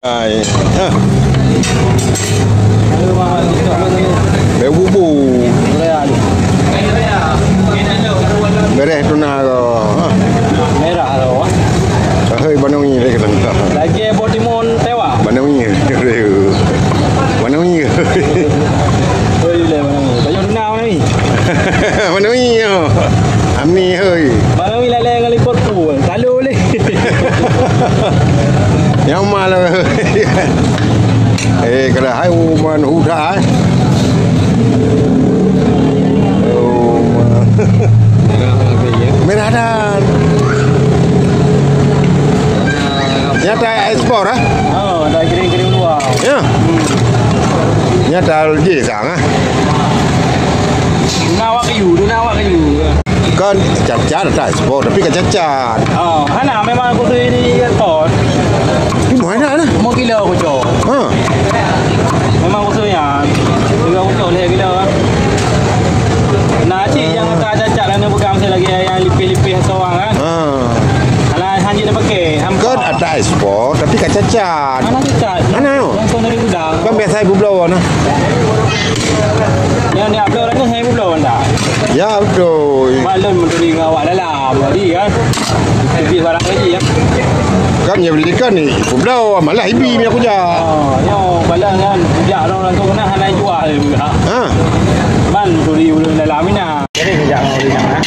Ai. Bubu. Merah tuna ko. Merah lo. Hơi banongi lagi kan. Lagi botimon tewa. Banongi. Banongi. Hơi le banongi. Banyak tuna ni. Banongi. Amni hơi. Banongi le ngali portu. Kalau le. Yang malah. Kalau hai uman udah. Merah dan nyata ekspor ah? Oh, ada kirim-kirim luar. Ya. Nyata je sang ah. Nawak kayu. Kan cacat tak ekspor tapi kan cacat. Oh, hana memang aku tu ini ekspor. Di mana lah? Mau kilo aku cok. Ha. Memang aku tu yang juga aku cok leh kilo. Nah, cik yang tak cacat lah, bukan saya lagi yang lipih-lipih seorang kan. Ha. Kalau hanya dia pakai Kan ada ekspor tapi kan cacat. mana cacat? Mana? Yang kau dari gudang. Kan biasa ibu blower nah. Yang ni upload ni saya belum dah. Ya betul. Malam menteri ngawak dalam tadi kan. Lebih barang lagi ya. Kan dia beli ikan ni ibu blower malah ibi ni aku je. Oh, yo balang kan. Sejak orang tu kena hanai jual juga. Ha. Man menteri belum dalam ni nah. Jadi sejak mau di sana.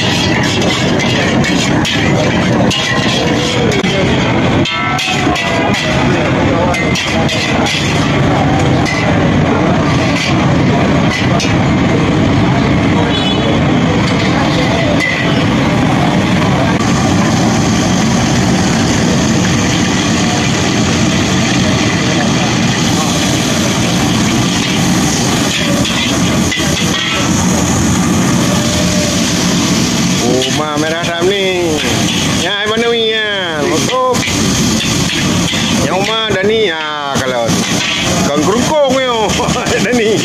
Rumah merah dam ni. Ya, ai mana ni ya? Masuk. Yang rumah dah ni ah kalau kang kerukung yo. Dah ni.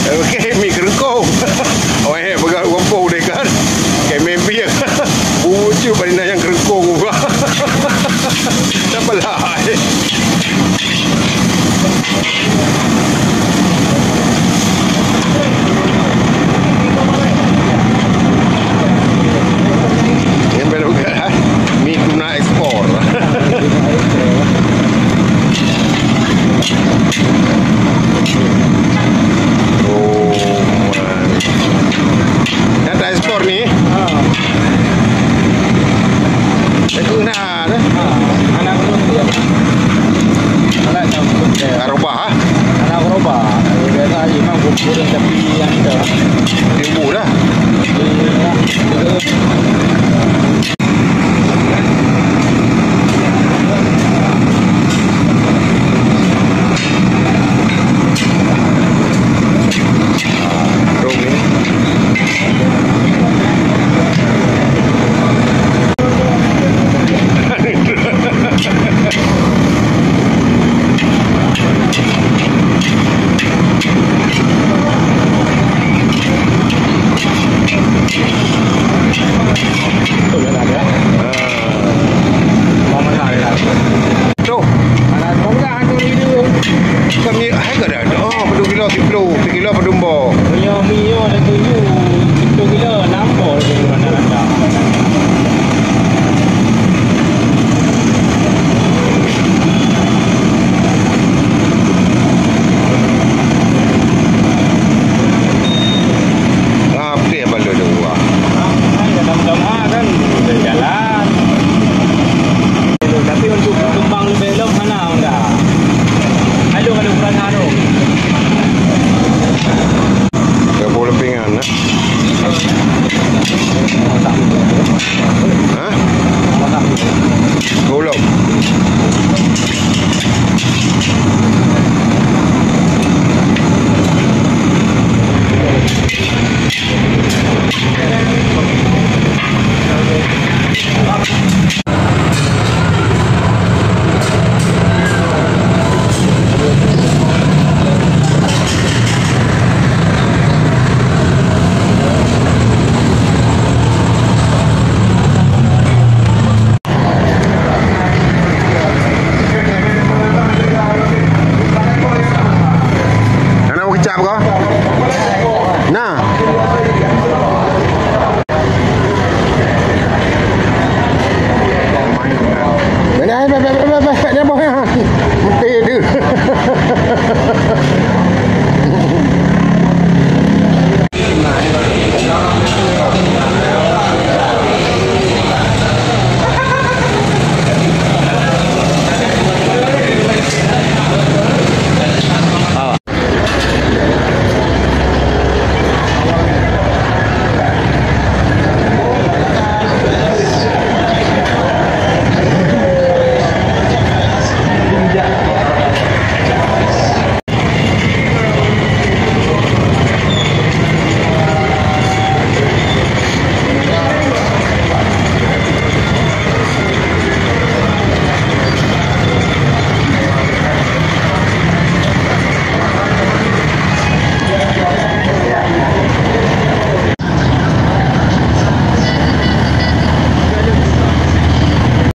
Okey, mi kerukung. Oh pegang kompor dek kan. Kayak mimpi. Wujud pada yang kerukung. Tak apalah. Yang belum kan mi tuna ekspor. Oh, yang tak ekspor ni. Itu nah. Anak belum dia. Anak tak belum dia. Arubah ah. Anak berubah. Biasa aja memang kurang tapi yang itu. Ibu dah.